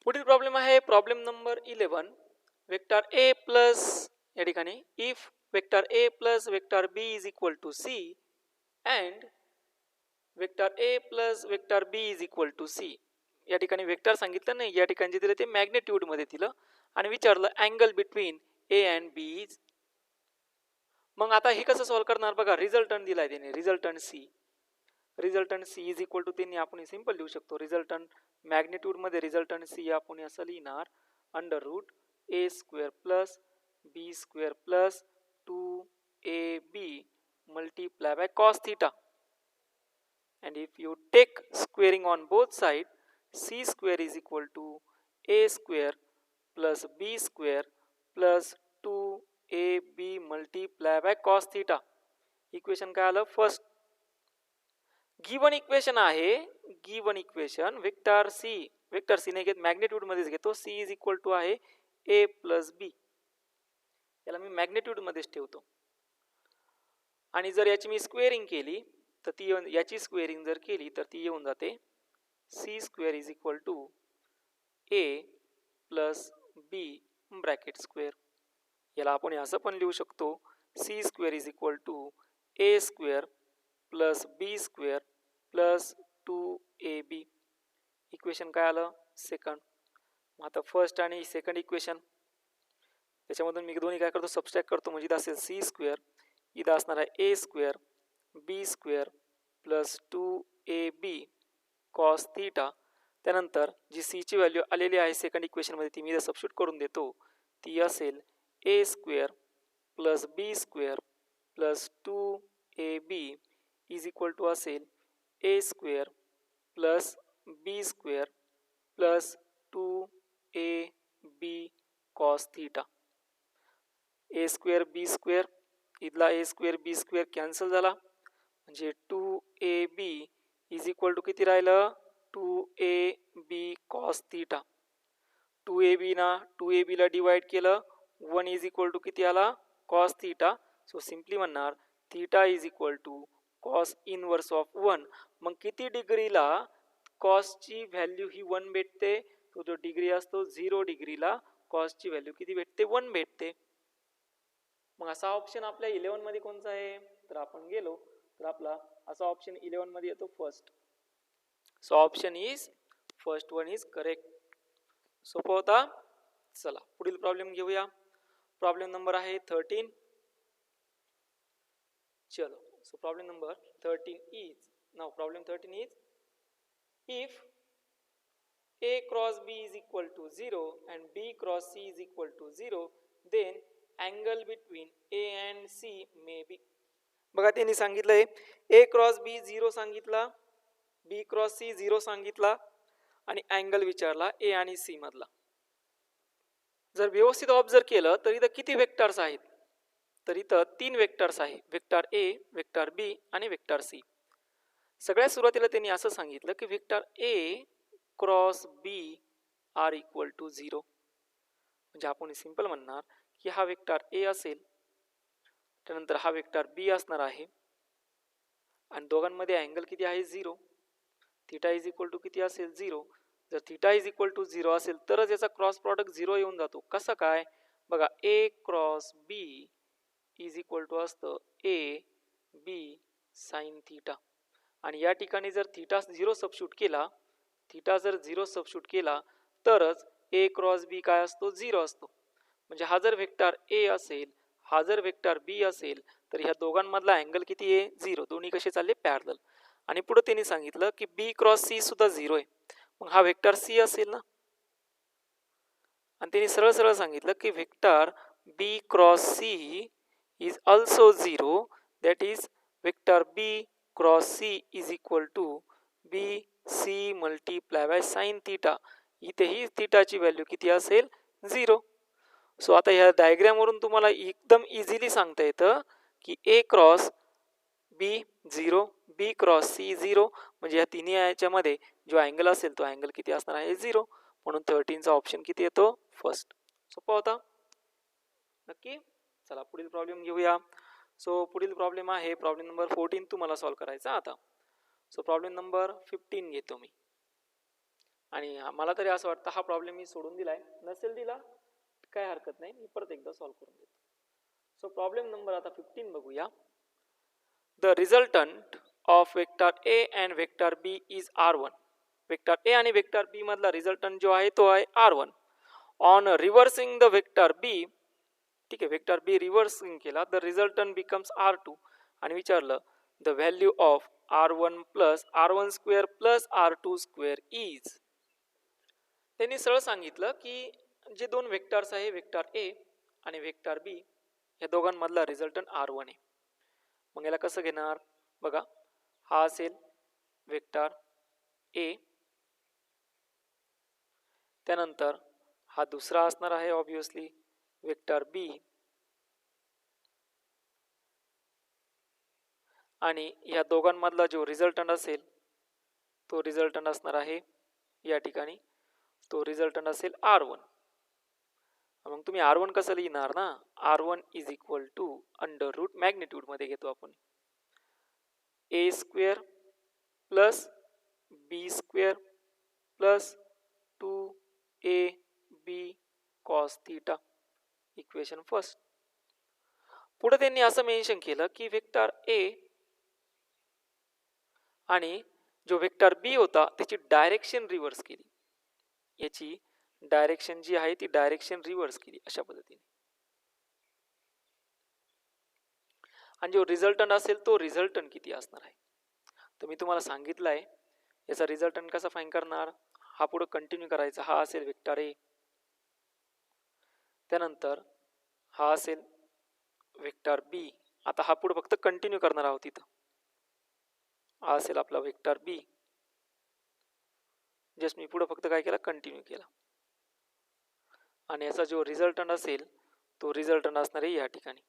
पुढील प्रॉब्लेम आहे problem number 11. Vector A plus या ठिकाणी if vector A plus vector B is equal to C and vector A plus vector B is equal to C. या ठिकाणी वेक्टर सांगितलं नाही, या ठिकाणी जे दिलं ते मॅग्नेट्यूड मध्ये दिलं आणि विचारलं अँगल बिटवीन ए अँड बी. मग आता हे कसं सॉल्व्ह करणार बघा, रिझल्टंट दिलाय त्याने, resultant C. Resultant C is equal to त्यांनी आपण सिंपल लिहू शकतो. रिझल्टंट मॅग्नेट्यूड मध्ये रिझल्टंट सी आपण असं लिहिणार under root A square plus B square plus 2AB multiply by cos theta. and if you take squaring on both sides, c square is equal to a square plus b square plus 2ab multiply by cos theta. Equation काय आलं, first. Given equation आहे, given equation vector C ने घेत magnitude मध्येच घेतो. c is equal to आहे a plus बी. याला मी magnitude मध्येच ठेवतो. आणि जर याची मी स्क्वेअरिंग केली तर ती याची स्क्वेअरिंग जर केली तर ती येऊन जाते C square is equal to A plus B bracket square. याला आपण असं पण लिहू शकतो C square is equal to A square plus B square plus 2AB. Equation काय आलं, सेकंड. आता फर्स्ट आणि सेकंड इक्वेशन त्याच्यामधून मी दोन्ही काय करतो, सबस्ट्रॅक्ट करतो. म्हणजे इथं असेल सी स्क्वेअर, इथं असणार आहे A square B square plus 2AB cos theta. त्यानंतर जी सी ची व्हॅल्यू आलेली आहे सेकंड इक्वेशन मध्ये ती मी इथं सबस्टिट्यूट करून देतो. ती असेल A square plus B square plus 2AB is equal to असेल A square plus B square plus 2AB cos theta. A square B square इथला A square B square cancel झाला. म्हणजे 2AB इज इक्वल टू किती राहिलं, 2AB cos theta. 2AB ना 2AB ला divide केलं, 1 is equal to किती आला, कॉस थिटा. सो सिम्पली म्हणणार theta is equal to cos inverse of 1. मग किती डिग्रीला कॉसची व्हॅल्यू ही 1 भेटते, तो जो डिग्री असतो 0 डिग्रीला कॉसची व्हॅल्यू किती भेटते, 1 भेटते. मग असा ऑप्शन आपल्या 11 मध्ये कोणता आहे, तर आपण गेलो तर आपला असा ऑप्शन 11 मध्ये येतो first. So option is first one is correct. सोपं होता. चला पुढील प्रॉब्लेम घेऊया. प्रॉब्लेम नंबर आहे 13. चलो, so problem number 13 is, now problem 13 is, if A cross B is equal to 0 and B cross C is equal to 0, then angle between A and C may be. बघा त्यांनी सांगितलंय A cross B 0 सांगितला, B cross C 0 सांगितला आणि angle विचारला A आणि C मधला. जर व्यवस्थित ऑब्झर्व केलं तर इथं किती वेक्टर्स आहेत, तर इथं 3 वेक्टर्स आहे, वेक्टर A, वेक्टर B आणि वेक्टर C. सगळ्यात सुरुवातीला त्यांनी असं सांगितलं की vector A cross B are equal to 0. म्हणजे आपण सिंपल म्हणणार की हा वेक्टर A असेल, त्यानंतर हा वेक्टर B असणार आहे आणि दोघांमध्ये अँगल किती आहे 0. थीटा इज इक्वल टू किती असेल 0. जर थीटा इज इक्वल टू 0 असेल तरच याचा क्रॉस प्रॉडक्ट 0 येऊन जातो. कसं काय बघा, A cross B is equal to असतं A B साइन थीटा आणि या ठिकाणी जर थीटा 0 सबस्टिट्यूट केला, थीटा जर 0 सबस्टिट्यूट केला तरच A क्रॉस B काय असतो 0 असतो. म्हणजे हा जर वेक्टर A असेल, हा जर वेक्टर B असेल तर ह्या दोघांमधला अँगल किती आहे 0. दोन्ही कसे चालले पॅरलल. आणि पुढे त्यांनी सांगितलं की B क्रॉस C सुद्धा 0 आहे, मग हा वेक्टर C असेल ना. आणि त्यांनी सरळ सरळ सांगितलं की vector B cross C is also 0, that is vector B cross C is equal to BC multiply by sine theta. इथेही थीटाची व्हॅल्यू किती असेल 0. सो आता ह्या डायग्राम वरून तुम्हाला एकदम इझिली सांगता येतं की A cross B 0, B cross C 0, म्हणजे या तिन्ही याच्यामध्ये जो अँगल असेल तो अँगल किती असणार आहे 0. म्हणून 13 चा ऑप्शन किती येतो फर्स्ट. सोपा होता नक्की. चला पुढील प्रॉब्लेम घेऊया. सो पुढील प्रॉब्लेम आहे प्रॉब्लेम नंबर 14 तुम्हाला सॉल्व्ह करायचा आता. सो प्रॉब्लेम नंबर 15 घेतो मी आणि मला तरी असं वाटतं हा प्रॉब्लेम मी सोडून दिलाय, नसेल दिला काय हरकत नाही, मी परत एकदा सॉल्व्ह करून देतो. सो प्रॉब्लेम नंबर आता 15 बघूया. The resultant of vector A and vector B is R1. Vector A आणि वेक्टर B मधला रिझल्टंट जो आहे तो आहे R1. On reversing the vector B, ठीक आहे, वेक्टर B रिव्हर्सिंग केला, द रिझल्टंट बिकम्स R2 आणि विचारलं the value of R1 plus R1 square plus R2 square is. त्यांनी सरळ सांगितलं की जे दोन वेक्टर्स आहे वेक्टर A आणि वेक्टर B या दोघांमधला रिझल्टंट R1 आहे. मग याला कसं घेणार बघा, हा असेल वेक्टर A, त्यानंतर हा दुसरा असणार आहे ऑब्वियसली वेक्टर B आणि या दोघांमधला जो रिझल्टंट असेल तो रिझल्टंट असणार आहे या ठिकाणी, तो रिझल्टंट असेल R1. मग तुम्ही R1 कसं लिहिणार ना, R1 is equal to under root magnitude मध्ये घेतो आपण A square plus B square plus 2AB cos theta, equation first. पुढे त्यांनी असं मेन्शन केलं की वेक्टर A आणि जो वेक्टर B होता त्याची डायरेक्शन रिव्हर्स केली, याची डायरेक्शन जी आहे ती डायरेक्शन रिव्हर्स केली अशा पद्धतीने. आणि जो रिझल्टंट असेल तो रिझल्टंट किती असणार आहे तर मी तुम्हाला सांगितलं आहे याचा रिझल्टंट कसा फाइंड करणार. हा पुढे कंटिन्यू करायचा, हा असेल वेक्टर A, त्यानंतर हा असेल वेक्टर B. आता हा पुढे फक्त कंटिन्यू करणार आहोत तिथं. हा असेल आपला वेक्टर B, जस्ट मी पुढे फक्त काय केला कंटिन्यू केला आणि याचा जो रिझल्टंट असेल तो रिझल्टंट असणार आहे या ठिकाणी,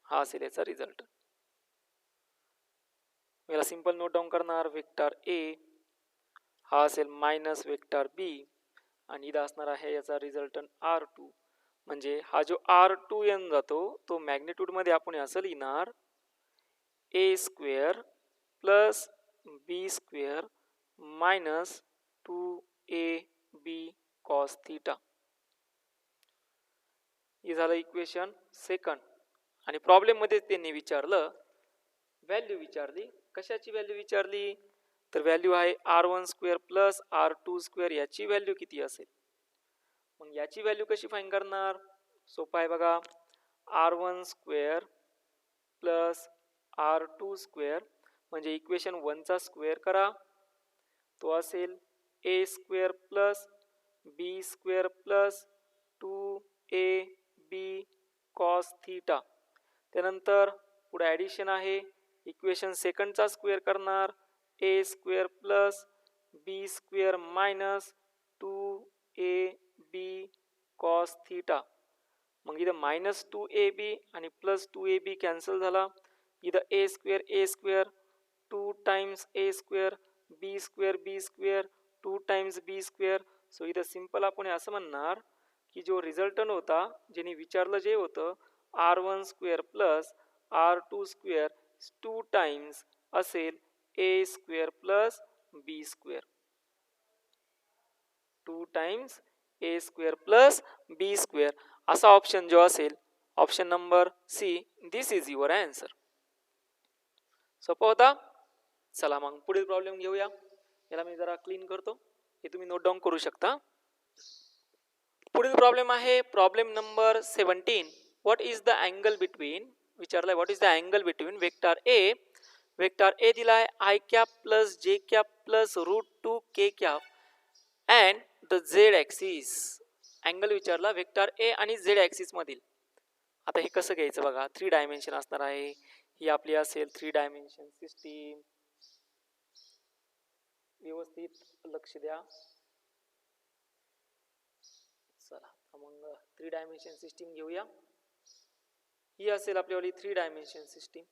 हा असेल याचा रिझल्टंट. मला सिंपल नोट डाऊन करणार वेक्टर A हा असेल मायनस वेक्टर B आणि इथं असणार आहे याचा रिझल्टंट R2. म्हणजे हा जो R2 येऊन जातो तो मॅग्निट्यूड मध्ये आपण असं लिहिणार A square plus B square minus 2AB cos theta. हे झालं इक्वेशन सेकंड. आणि प्रॉब्लेम मध्ये त्यांनी विचारलं व्हॅल्यू विचारली, कशाची व्हॅल्यू विचारली तर व्हॅल्यू आहे R1 square plus R2 square, याची व्हॅल्यू किती असेल. मग याची व्हॅल्यू कशी फाइंड करणार, सोपं आहे बघा, R1 square plus R2 square म्हणजे इक्वेशन 1चा स्क्वेअर करा, तो असेल A square plus B square plus 2ab cos theta. त्यानंतर पुढे ॲडिशन आहे, इक्वेशन सेकंडचा स्क्वेअर करणार, A square plus B square minus 2ab cos theta. मग इथं मायनस 2ab आणि प्लस 2ab कॅन्सल झाला. इथं ए square 2 times A square B square 2 times B square. So इथं सिंपल आपण असं म्हणणार की जो रिझल्टंट होता, ज्यांनी विचारलं जे होतं, R1 square plus R2 square 2 times असेल A square plus B square, 2 times A square plus B square. असा ऑप्शन जो असेल, option number C, this is your answer. सोपं होता. चला मग पुढील प्रॉब्लेम घेऊया. याला मी जरा क्लीन करतो, हे तुम्ही नोट डाऊन करू शकता. पुढील प्रॉब्लेम आहे problem number 17. What is the angle between, विचारलाय what is the angle between vector A दिलाय I cap plus J cap plus √2 K cap and the Z axis. Angle विचारला वेक्टर ए आणि Z axis मधील. आता हे कसं घ्यायचं बघा, 3 डायमेन्शन असणार आहे. ही आपली असेल 3 डायमेन्शन सिस्टीम. व्यवस्थित लक्ष द्या. चला मग 3 डायमेन्शन सिस्टीम घेऊया. ही असेल आपल्यावाली 3 डायमेन्शन सिस्टीम,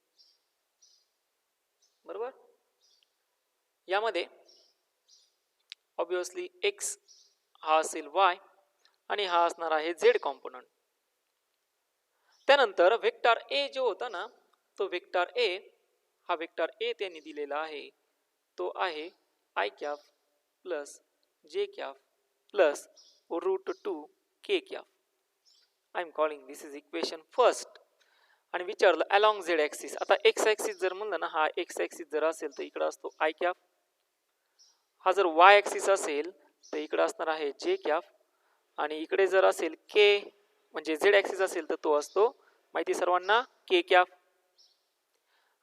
बरोबर. यामध्ये ऑब्वियसली एक्स हा असेल वाय आणि हा असणार आहे झेड कॉम्पोनंट. त्यानंतर वेक्टर ए जो होता ना, तो वेक्टर ए, हा वेक्टर ए त्यांनी दिलेला आहे, तो आहे I cap plus J cap plus √2 K cap. I am calling this is equation first. आणि विचारलं अलॉंग झेड ॲक्सिस. आता एक्स ॲक्सिस जर म्हणलं ना, हा एक्स ॲक्सिस जर असेल तर इकडं असतो आय कॅप. हा जर वाय ॲक्सिस असेल तर इकडं असणार आहे जे कॅप. आणि इकडे जर असेल के म्हणजे झेड ॲक्सिस असेल तर तो असतो, माहिती सर्वांना, के कॅप.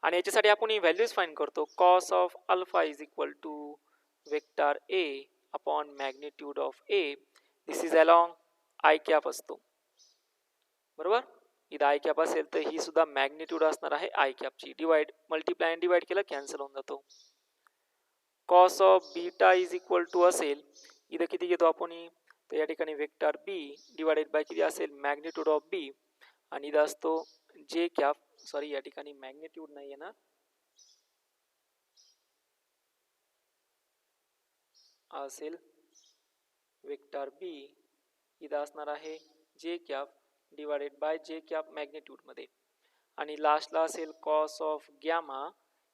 आणि याच्यासाठी आपण ही व्हॅल्यूज फाइंड करतो. Cos of alpha is equal to vector A upon magnitude of A. This is along I cap असतो, बरोबर. इथं आय कॅप असेल तर ही सुद्धा मॅग्निट्यूड असणार आहे आय कॅपची. डिवाइड, मल्टिप्लाय अँड डिवाइड केलं कॅन्सल होऊन जातो. Cos of beta is equal to असेल, इथं किती घेतो आपण, तर या ठिकाणी वेक्टर बी डिवाइडेड बाय किती असेल, मॅग्निट्यूड ऑफ बी. आणि इथं असतो जे कॅप, सॉरी या ठिकाणी मॅग्निट्यूड नाही येणार, असेल वेक्टर बी, इथं असणार आहे J cap divided by J cap magnitude मध्ये. आणि लास्टला असेल cos of gamma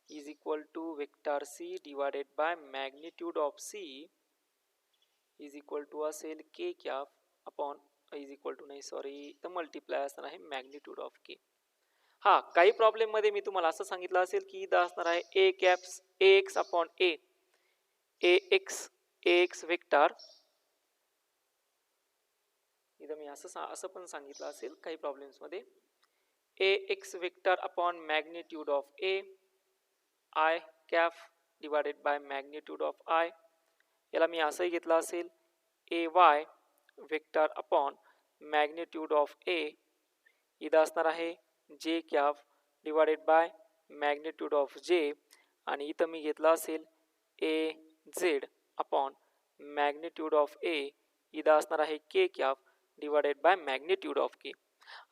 is equal to vector C divided by magnitude of C is equal to असेल K cap upon is equal to नाही सॉरी तर मल्टिप्लाय असणार आहे magnitude of के. हा, काही प्रॉब्लेम मध्ये मी तुम्हाला असं सांगितलं असेल की इथं असणार आहे A caps A X upon A X vector. इथं मी असं पण सांगितलं असेल काही प्रॉब्लेम्स मध्ये, A X vector upon magnitude of A I cap divided by magnitude of I. याला मी असंही घेतलं असेल A Y vector upon magnitude of A. इथं असणार आहे J cap divided by magnitude of J. आणि इथं मी घेतलं असेल A Z upon magnitude of A. इथं असणार आहे K cap divided by magnitude of K.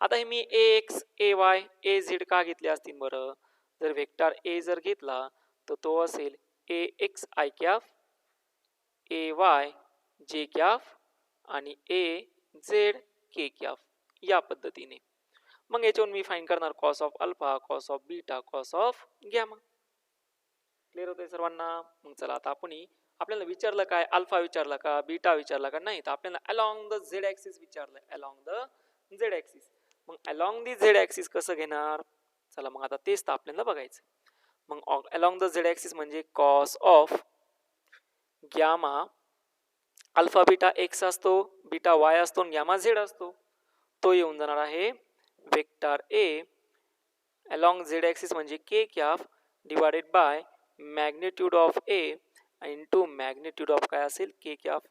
आता हे मी A X A Y A Z का घेतले असतील बरं, जर वेक्टर ए जर घेतला तर तो असेल A X I cap A Y J cap आणि ए झेड के कॅप, या पद्धतीने. मग याच्यावरून मी फाइंड करणार cos of alpha, cos of beta, cos of gamma. Clear होतंय सर्वांना. मग चला आता आपण आपल्याला विचारलं काय, अल्फा विचारला का, बीटा विचारला का, नाही तर आपल्याला अलॉंग द झेड ॲक्सिस विचारलंय, अलॉंग द झेड ॲक्सिस. मग अलॉंग द झेड ॲक्सिस कसं घेणार, चला मग आता तेच तर आपल्याला बघायचं. मग अलॉंग द झेड ॲक्सिस म्हणजे cos of gamma, alpha beta X असतो, बीटा वाय असतो, गॅमा झेड असतो. तो येऊन जाणार आहे vector A along Z axis म्हणजे K cap divided by magnitude of A into magnitude of काय असेल के कॅफ.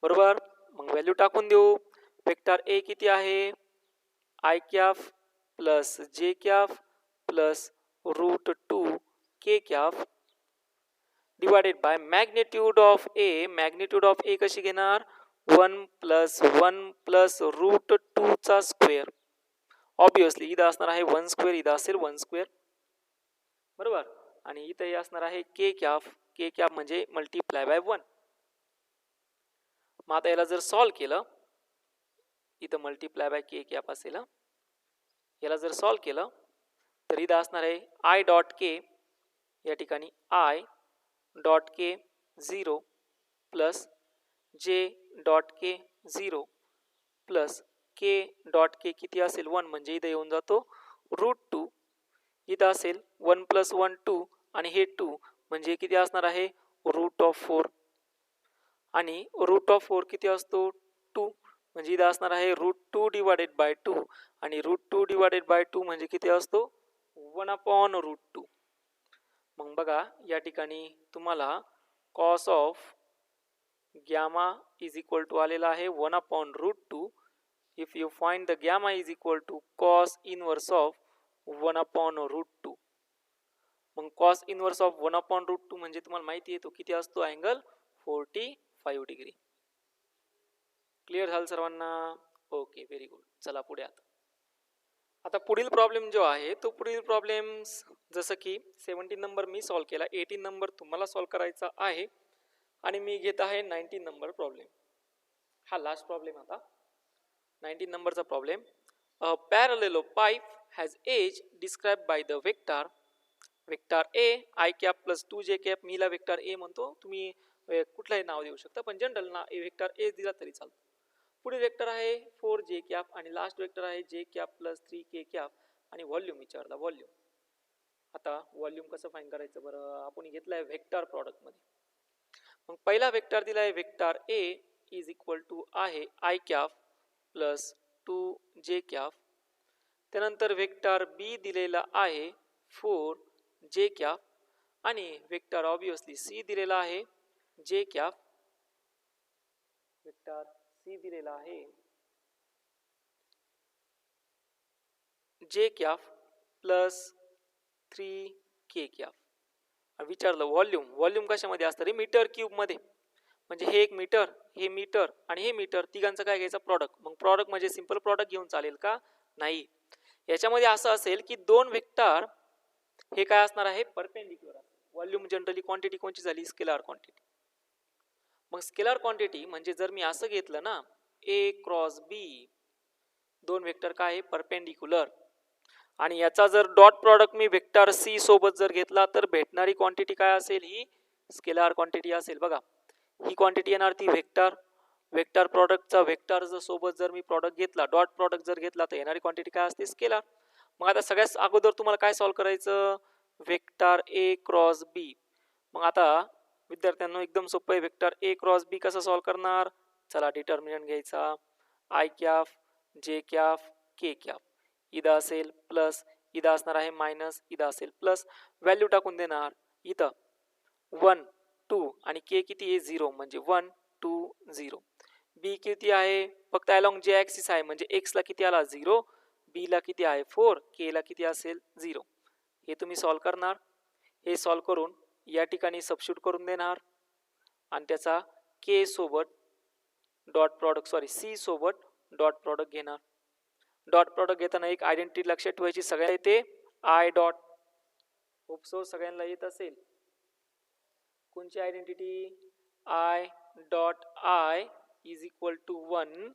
बरोबर. मग व्हॅल्यू टाकून देऊ. वेक्टर ए किती आहे I cap plus J cap plus √2 K cap divided by magnitude of A. Magnitude of A कशी घेणार 1 + 1 + √2 चा स्क्वेअर. ऑब्विसली इथं असणार आहे 1 स्क्वेअर, इथं असेल 1 स्क्वेअर. बरोबर. आणि इथं हे असणार आहे के कॅफ. के कॅफ म्हणजे मल्टिप्लाय बाय 1. मग आता याला जर सॉल्व केलं इथं मल्टिप्लाय बाय के कॅप असेल. याला जर सॉल्व केलं तर इथं असणार आहे आय डॉट के या ठिकाणी I dot K 0 plus J dot K 0 plus K dot K किती असेल 1 म्हणजे इथं येऊन जातो √2. इथं असेल 1 + 1 2 आणि हे 2 म्हणजे किती असणार आहे √4 आणि √4 किती असतो 2 म्हणजे इथं असणार आहे √2 डिवायडेड बाय 2 आणि √2 डिवायडेड बाय 2 म्हणजे किती असतो 1/√2. मग बघा या ठिकाणी तुम्हाला cos of gamma is equal to आलेला आहे 1/√2. If you find the gamma is equal to cos inverse of 1/√2. मग कॉस इनवर्स ऑफ 1/√2 म्हणजे तुम्हाला माहिती आहे तो किती असतो अँगल 45 डिग्री. क्लिअर झालं सर्वांना. Okay very good. चला पुढे आता पुढील प्रॉब्लेम जो आहे तो पुढील प्रॉब्लेम जसं की 17 नंबर मी सॉल्व केला, 18 नंबर तुम्हाला सॉल्व करायचा आहे आणि मी घेत आहे 19 नंबर प्रॉब्लेम. हा लास्ट प्रॉब्लेम. आता 19 नंबरचा problem. A parallelepiped has edge describe by the vector A I cap plus 2 J cap. मीला vector A म्हणतो, तुम्ही कुठलाही नाव देऊ शकता पण जनरल ना वेक्टर ए दिला तरी चालतो. पुढे वेक्टर आहे 4 जे कॅप आणि लास्ट वेक्टर आहे J cap plus 3 K cap आणि व्हॉल्यूम विचारला व्हॉल्यूम. आता व्हॉल्यूम कसं फाइंड करायचं बरं. आपण घेतलाय वेक्टर प्रॉडक्ट मध्ये. मग पहिला वेक्टर दिलाय vector A is equal to आहे I cap plus 2 J cap. त्यानंतर वेक्टर बी दिलेला आहे 4 जे कॅप आणि वेक्टर ऑब्वियसली सी दिलेला आहे जे कॅप. वेक्टर सी दिलेला आहे J cap plus 3 K cap. विचारलं व्हॉल्यूम. व्हॉल्यूम कशामध्ये असतं रे मीटर क्यूब मध्ये. म्हणजे हे एक मीटर, हे मीटर आणि हे मीटर तिघांचं काय घ्यायचं प्रॉडक्ट. मग प्रॉडक्ट म्हणजे सिंपल प्रॉडक्ट घेऊन चालेल का नाही. याच्यामध्ये असं असेल की दोन वेक्टर हे काय असणार आहे परपेंडिक्युलर. व्हॉल्यूम जनरली क्वांटिटी कोणची झाली स्केलर क्वांटिटी. मग स्केलर क्वांटिटी म्हणजे जर मी असं घेतलं ना ए क्रॉस बी, दोन वेक्टर काय आहे परपेंडिक्युलर आणि याचा जर डॉट प्रॉडक्ट मी वेक्टर सी सोबत जर घेतला तर भेटणारी क्वांटिटी काय असेल ही स्केलर क्वांटिटी असेल. बघा ही क्वांटिटी येणार ती वेक्टर प्रॉडक्टचा वेक्टर सोबत जर मी प्रॉडक्ट घेतला डॉट प्रॉडक्ट जर घेतला तर येणारी क्वांटिटी काय असते स्केलर. मग आता सगळ्यात अगोदर तुम्हाला काय सॉल्व करायचं वेक्टर ए क्रॉस बी. मग आता विद्यार्थ्यांनो एकदम सोपं आहे. वेक्टर ए क्रॉस बी कसं सॉल्व करणार. चला डिटर्मिनंट घ्यायचा आय कॅप जे कॅप के कॅप. इथं असेल प्लस, इथं असणार आहे मायनस, इथं असेल प्लस. व्हॅल्यू टाकून देणार इथं 1 2 आणि के किती आहे 0 म्हणजे 1 2 0. बी किती आहे फक्त अलॉंग जे ॲक्सिस आहे म्हणजे एक्स ला किती आला 0, बी ला किती आहे 4, के ला किती असेल 0. हे तुम्ही सॉल्व करणार. हे सॉल्व करून या ठिकाणी सबस्टिट्यूट करून देणार आणि त्याचा के सोबत डॉट प्रॉडक्ट सी सोबत डॉट प्रॉडक्ट घेणार. डॉट प्रॉडक्ट घेताना एक आयडेंटिटी लक्षात ठेवायची सगळ्या येते आय डॉट. होपसो सगळ्यांना येत असेल. कोणची identity I dot I is equal to 1,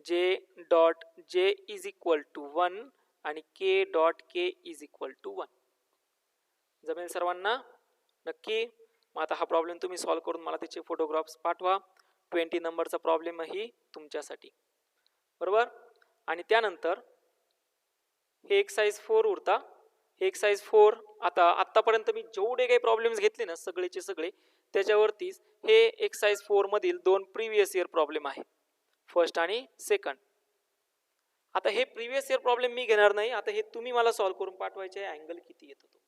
J dot J is equal to 1 आणि K dot K is equal to 1. जमेल सर्वांना नक्की. मग आता हा प्रॉब्लेम तुम्ही सॉल्व करून मला त्याचे फोटोग्राफ्स पाठवा. 20 नंबरचा प्रॉब्लेम ही तुमच्यासाठी बरोबर. आणि त्यानंतर हे एक्सरसाइज 4 उरता. हे एक्सरसाइज 4 आतापर्यंत मी जेवढे काही प्रॉब्लेम्स घेतले ना सगळेचे सगळे त्याच्यावरतीच हे एक्सरसाइज 4 मधील दोन प्रिव्हियस इयर प्रॉब्लेम आहे फर्स्ट आणि सेकंड. आता हे प्रिव्हियस इयर प्रॉब्लेम मी घेणार नाही, आता हे तुम्ही मला सॉल्व्ह करून पाठवायचे आहे. अँगल किती येतो तो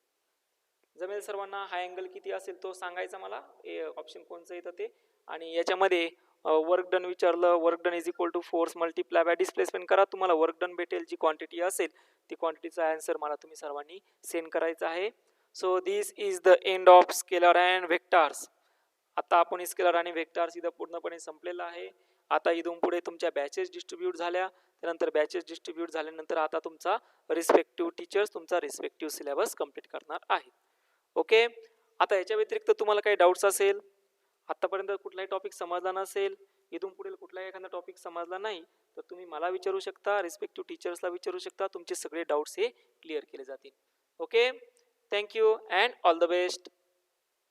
जमेल सर्वांना? हा अँगल किती असेल तो सांगायचा मला, ऑप्शन कोणचं येतं ते. आणि याच्यामध्ये वर्क डन विचारलं, work done is equal to force multiply by displacement करा, तुम्हाला वर्क डन भेटेल. जी क्वांटिटी असेल ती क्वांटिटीचा आन्सर मला तुम्ही सर्वांनी सेंड करायचा आहे. So this is the end of scalar and vectors. आता आपण स्केलर आणि व्हेक्टर्स इथं पूर्णपणे संपलेलं आहे. आता इथून पुढे तुमच्या बॅचेस डिस्ट्रीब्यूट झाल्या, त्यानंतर बॅचेस डिस्ट्रीब्यूट झाल्यानंतर आता तुमचा रिस्पेक्टिव्ह टीचर्स तुमचा रिस्पेक्टिव्ह सिलेबस कंप्लीट करणार आहेत. ओके, आता याच्या व्यतिरिक्त तुम्हाला काही डाऊट्स असेल, आतापर्यंत कुठलाही टॉपिक समजला नसेल, इथून पुढे कुठलाही एखादा टॉपिक समजला नाही, तर तुम्ही मला विचारू शकता, रिस्पेक्टिव्ह टीचर्सला विचारू शकता. तुमचे सगळे डाऊट्स हे क्लिअर केले जातील. Okay, thank you and all the best.